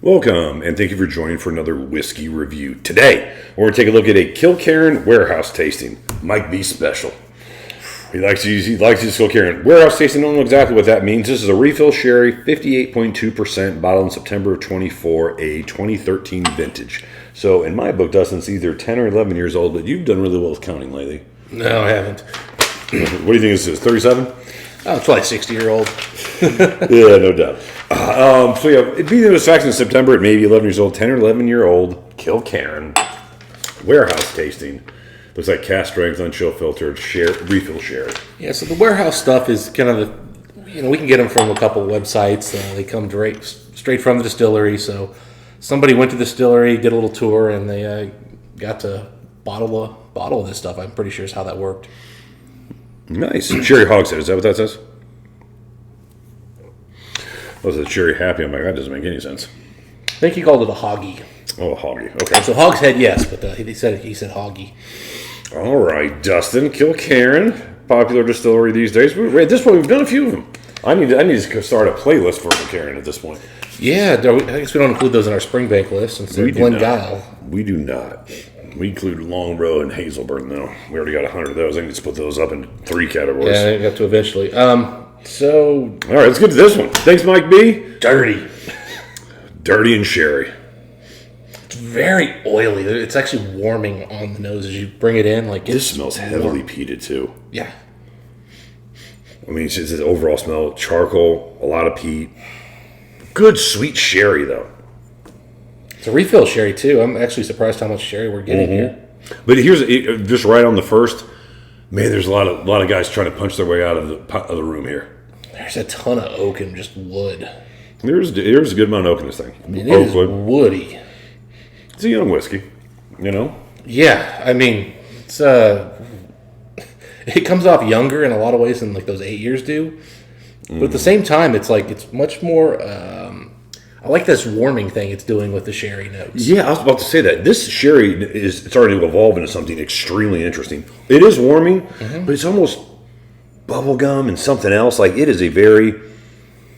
Welcome, and thank you for joining for another whiskey review. Today, we're going to take a look at a Kilkerran warehouse tasting. Might be special. He likes to use Kilkerran warehouse tasting. Don't know exactly what that means. This is a refill sherry, 58.2%, bottled in September of 24, a 2013 vintage. So, in my book, Dustin, it's either 10 or 11 years old, but you've done really well with counting lately. No, I haven't. What do you think this is? 37? Oh, it's probably 60-year-old. Yeah, no doubt. So yeah, it'd be the fact in September, it may be 11 years old, 10 or 11-year-old Kilkerran warehouse tasting. Looks like cask strength, unchill filtered, refill sherry. Yeah, so the warehouse stuff is kind of we can get them from a couple of websites. They come straight from the distillery. So somebody went to the distillery, did a little tour, and they got to bottle of this stuff. I'm pretty sure is how that worked. Nice. Sherry hogshead, is that what that says? Oh, it's a sherry happy. I'm like, that doesn't make any sense. I think he called it a hoggy. Oh, a hoggy. Okay. So hogshead, yes, but he said hoggy. All right, Dustin. Kilkerran, popular distillery these days. At this point, we've done a few of them. I need to start a playlist for Kilkerran at this point. Yeah, I guess we don't include those in our Springbank list since they're Glengyle. We do not. We include Long Row and Hazelburn, though. We already got 100 of those. I need to split those up in 3 categories. Yeah, I got to eventually. So... All right, let's get to this one. Thanks, Mike B. Dirty. Dirty and sherry. It's very oily. It's actually warming on the nose as you bring it in. This smells heavily peated, too. Yeah. I mean, it's the overall smell. Charcoal, a lot of peat. Good, sweet sherry, though. It's a refill sherry, too. I'm actually surprised how much sherry we're getting here. But here's just right on the first. Man, there's a lot of guys trying to punch their way out of the room here. There's a ton of oak and just wood. There's a good amount of oak in this thing. I mean, it is woody. It's a young whiskey, you know? Yeah, I mean, it's it comes off younger in a lot of ways than those 8 years do. But at the same time, it's much more... I like this warming thing it's doing with the sherry notes. Yeah, I was about to say that. This sherry is starting to evolve into something extremely interesting. It is warming, but it's almost bubblegum and something else. It is a very...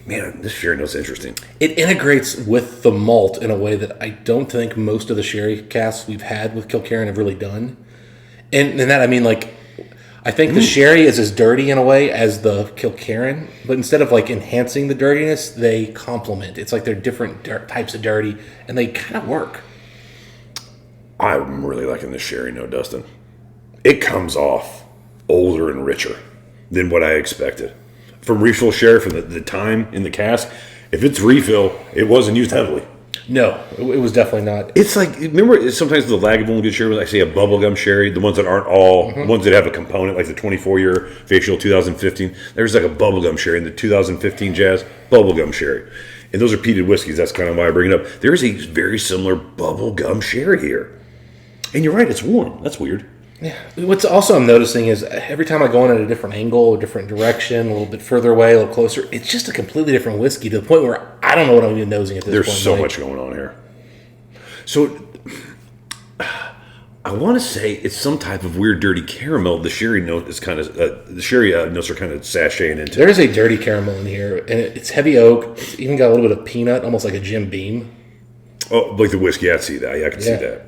Man, this sherry note's interesting. It integrates with the malt in a way that I don't think most of the sherry casks we've had with Kilkerran have really done. And that, I mean, I think the sherry is as dirty in a way as the Kilkerran, but instead of enhancing the dirtiness, they complement. It's they're different types of dirty, and they kind of work. I'm really liking this sherry note, Dustin. It comes off older and richer than what I expected. From refill sherry, from the time in the cask, if it's refill, it wasn't used heavily. No, it was definitely not. It's remember sometimes the Lagavulin good sherry was say a bubblegum sherry, the ones that aren't all, the ones that have a component, like the 24-year facial 2015. There's a bubblegum sherry in the 2015 Jazz, bubblegum sherry. And those are peated whiskeys. That's kind of why I bring it up. There's a very similar bubblegum sherry here. And you're right, it's warm. That's weird. Yeah. What's also I'm noticing is every time I go in at a different angle, a different direction, a little bit further away, a little closer, it's just a completely different whiskey to the point where I don't know what I'm even nosing at this point. There's so much going on here. So I want to say it's some type of weird dirty caramel. The sherry note is kind of the sherry notes are kind of sashaying into. There is a dirty caramel in here, and it's heavy oak. It's even got a little bit of peanut, almost like a Jim Beam. Oh, like the whiskey, I see that. Yeah, I can see that.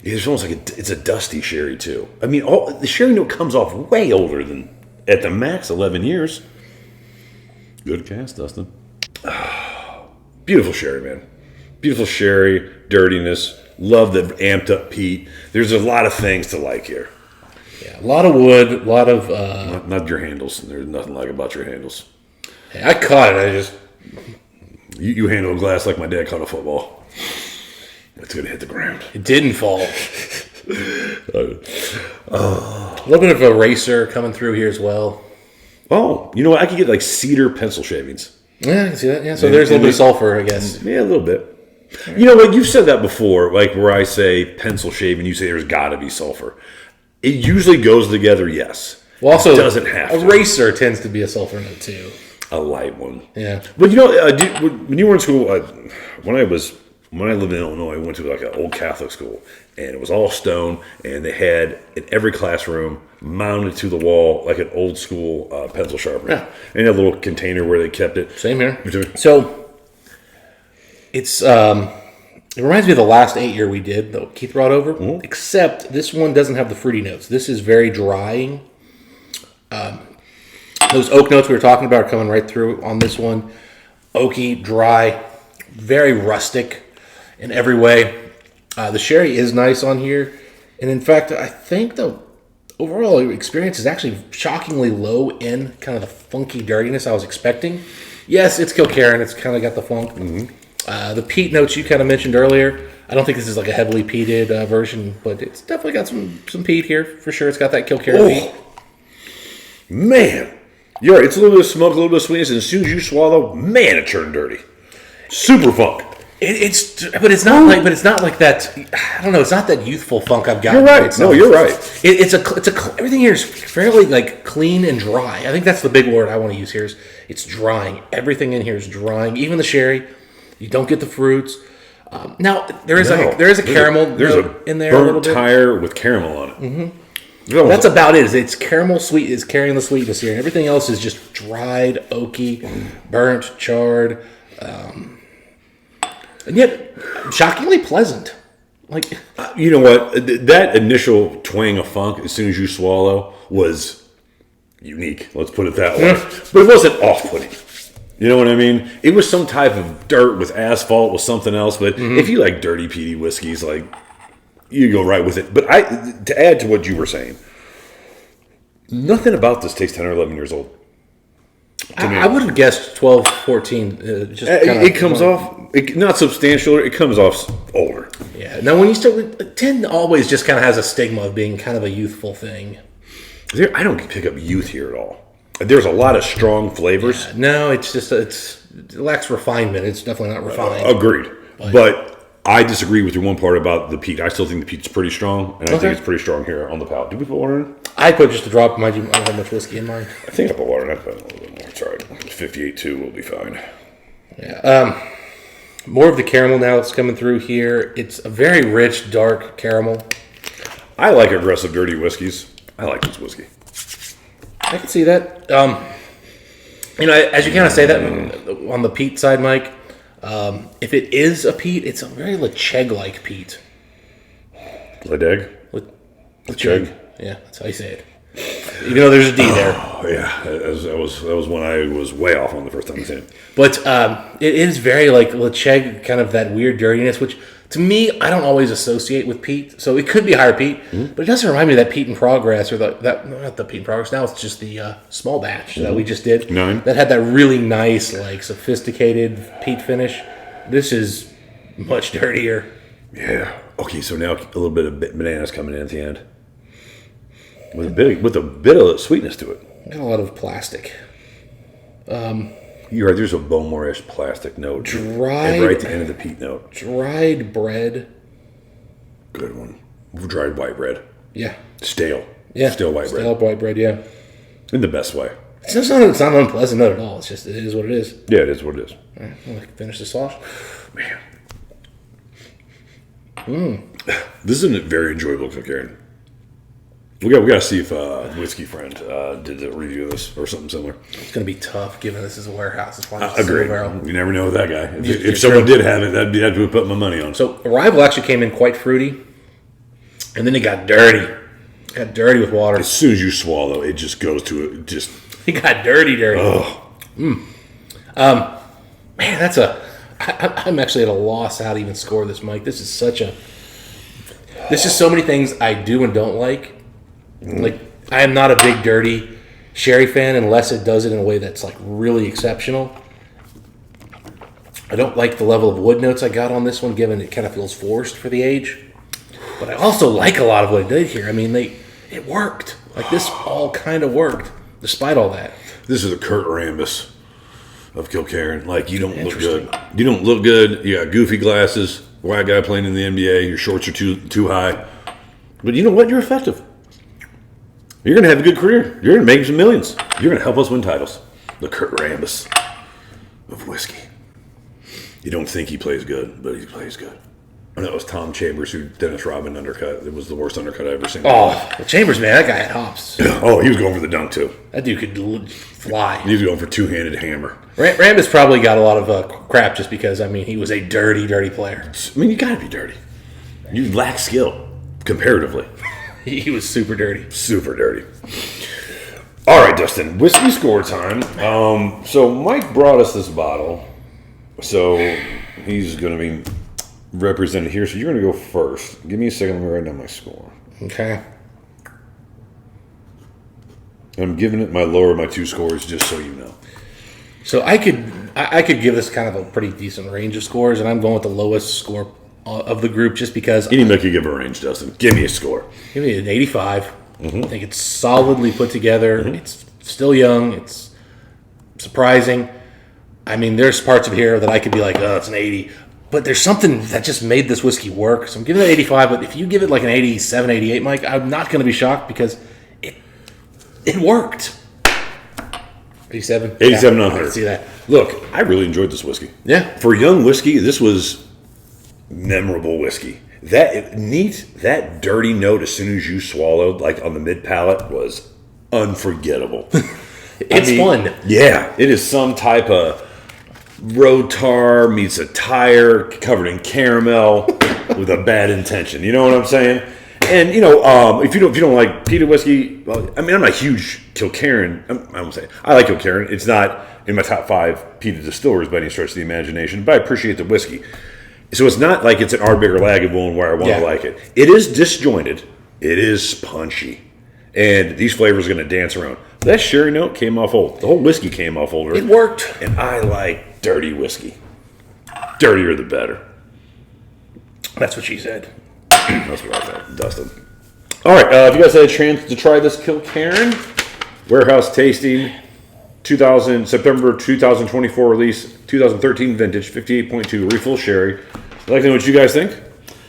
It's almost it's a dusty sherry too. I mean, the sherry note comes off way older than at the max 11 years. Good cast, Dustin. Beautiful sherry, man. Beautiful sherry, dirtiness. Love the amped up peat. There's a lot of things to like here. Yeah, a lot of wood, a lot of... Not your handles. There's nothing like about your handles. Hey, I caught it. You handle a glass like my dad caught a football. It's going to hit the ground. It didn't fall. A little bit of a racer coming through here as well. Oh, you know what? I could get cedar pencil shavings. Yeah, I can see that. Yeah, so there's a little bit of sulfur, I guess. Yeah, a little bit. You know what? You've said that before, where I say pencil shaving, you say there's got to be sulfur. It usually goes together, yes. Well, also, it doesn't have to. A racer tends to be a sulfur note, too. A light one. Yeah. But when you were in school, when I lived in Illinois, I went to an old Catholic school, and it was all stone, and they had in every classroom mounted to the wall an old school pencil sharpener. Yeah. And a little container where they kept it. Same here. So It's it reminds me of the last 8-year we did that Keith brought over, except this one doesn't have the fruity notes. This is very drying. Those oak notes we were talking about are coming right through on this one. Oaky, dry, very rustic in every way. The sherry is nice on here. And in fact, I think the overall experience is actually shockingly low in kind of the funky dirtiness I was expecting. Yes, it's Kilkerran. It's kind of got the funk. The peat notes you kind of mentioned earlier. I don't think this is like a heavily peated version, but it's definitely got some peat here for sure. It's got that Kilkerran peat. Man, you're right. It's a little bit of smoke, a little bit of sweetness, and as soon as you swallow, man, it turned dirty. Super funk. It's not like that. I don't know. It's not that youthful funk I've got. You're right. No, you're right. Everything here is fairly like clean and dry. I think that's the big word I want to use here. Is it's drying. Everything in here is drying. Even the sherry. You don't get the fruits. Now there is a caramel note in there. Burnt a little bit. tire with caramel on it. Mm-hmm. That's about it. It's caramel sweet. Is carrying the sweetness here. And everything else is just dried, oaky, burnt, charred. And yet, shockingly pleasant. Like, you know what? That initial twang of funk, as soon as you swallow, was unique. Let's put it that way. But it wasn't off-putting. You know what I mean? It was some type of dirt with asphalt with something else. But if you like dirty, peaty whiskeys, like, you go right with it. But to add to what you were saying, nothing about this tastes 10 or 11 years old. I would have guessed 12, 14. It comes off, not substantial, it comes off older. Yeah. Now, when you start with 10, always just kind of has a stigma of being kind of a youthful thing. I don't pick up youth here at all. There's a lot of strong flavors. Yeah, no, it's just, it lacks refinement. It's definitely not refined. Agreed. But I disagree with your one part about the peat. I still think the peat's pretty strong, and I think it's pretty strong here on the palate. Did we put water in? I put just a drop. Mind you, I don't have much whiskey in mine. I think I put water in. I put a little bit more. It's all right. 58.2 will be fine. Yeah. More of the caramel now that's coming through here. It's a very rich, dark caramel. I like aggressive, dirty whiskeys. I like this whiskey. I can see that. As you kind of say that on the peat side, Mike, if it is a peat, it's a very Lecheg-like peat. Ledeg? Lecheg? Yeah, that's how you say it. Even though there's a D there. Oh, yeah. That was one I was way off on the first time I said it. But it is very like Lecheg, kind of that weird dirtiness, which to me, I don't always associate with peat. So it could be higher peat, but it doesn't remind me of that peat in progress, or not the peat in progress. Now it's just the small batch that we just did. 9. That had that really nice, like sophisticated peat finish. This is much dirtier. Yeah. Okay, so now a little bit of bananas coming in at the end. With a bit of sweetness to it. Got a lot of plastic. You're right. There's a Bowmore-ish plastic note. Dried, right at the end of the peat note. Dried bread. Good one. Dried white bread. Yeah. Stale. Yeah. Stale white bread. Stale white bread. Yeah. In the best way. It's not an unpleasant note at all. It's just it is what it is. Yeah, it is what it is. All right, I'll finish the sauce. Man. This is a very enjoyable Kilkerran. We got to see if Whiskey Friend did a review of this or something similar. It's going to be tough, given this is a warehouse. It's agreed. You never know with that guy. If someone did have it, that'd be putting my money on. So Arrival actually came in quite fruity, and then it got dirty. It got dirty with water. As soon as you swallow, it just goes to it. Just it got dirty. Oh. Man, that's I'm actually at a loss how to even score this, Mike. This is so many things I do and don't like. Like, I am not a big dirty sherry fan unless it does it in a way that's like really exceptional. I don't like the level of wood notes I got on this one, given it kind of feels forced for the age. But I also like a lot of what it did here. I mean, it worked. Like, this all kind of worked, despite all that. This is a Kurt Rambis of Kilkerran. Like, you don't look good. You don't look good. You got goofy glasses. White guy playing in the NBA. Your shorts are too high. But you know what? You're effective. You're going to have a good career. You're going to make some millions. You're going to help us win titles. The Kurt Rambis of whiskey. You don't think he plays good, but he plays good. I know it was Tom Chambers who Dennis Rodman undercut. It was the worst undercut I've ever seen. Oh, Chambers, man, that guy had hops. Oh, he was going for the dunk too. That dude could fly. He was going for two-handed hammer. Rambis probably got a lot of crap just because, I mean, he was a dirty, dirty player. I mean, you got to be dirty. You lack skill, comparatively. He was super dirty. Super dirty. All right, Dustin, whiskey score time. So Mike brought us this bottle. So he's going to be represented here. So you're going to go first. Give me a second. Let me write down my score. Okay. I'm giving it my lower of my 2 scores, just so you know. So I could give this kind of a pretty decent range of scores, and I'm going with the lowest score of the group just because. You need to make you give a range, Dustin. Give me a score. Give me an 85. I think it's solidly put together. It's still young. It's surprising. I mean, there's parts of here that I could be like, oh, it's an 80. But there's something that just made this whiskey work. So I'm giving it 85. But if you give it like an 87, 88, Mike, I'm not going to be shocked because it worked. 87? 87 yeah, on I 100. can see that. Look, I really enjoyed this whiskey. Yeah. For young whiskey, this was memorable whiskey. That dirty note as soon as you swallowed, like on the mid palate, was unforgettable. It's fun. Yeah, it is some type of road tar meets a tire covered in caramel with a bad intention. You know what I'm saying? And if you don't like peated whiskey, well, I mean, I'm not a huge Kilkerran. I won't say I like Kilkerran. It's not in my top 5 peated distillers by any stretch of the imagination, but I appreciate the whiskey. So it's not like it's an Ardbeg or Lagavulin where I want to like it. It is disjointed. It is punchy. And these flavors are going to dance around. That sherry note came off old. The whole whiskey came off older. It worked. And I like dirty whiskey. Dirtier the better. That's what she said. That's what I thought, Dustin. All right, if you guys had a chance to try this Kilkerran warehouse tasting, September 2024 release, 2013 vintage, 58.2 refill sherry. I'd like to know what you guys think.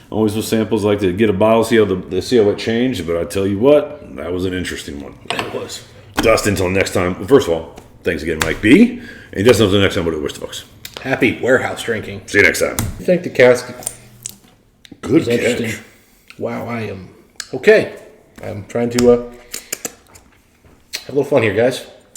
Always with samples, I like to get a bottle, see how it changed. But I tell you what, that was an interesting one. It was. Dustin, until next time. Well, first of all, thanks again, Mike B. And Dustin, until next time, what do we wish the folks? Happy warehouse drinking. See you next time. I think the cask Good is interesting. Wow, I am okay. I'm trying to have a little fun here, guys.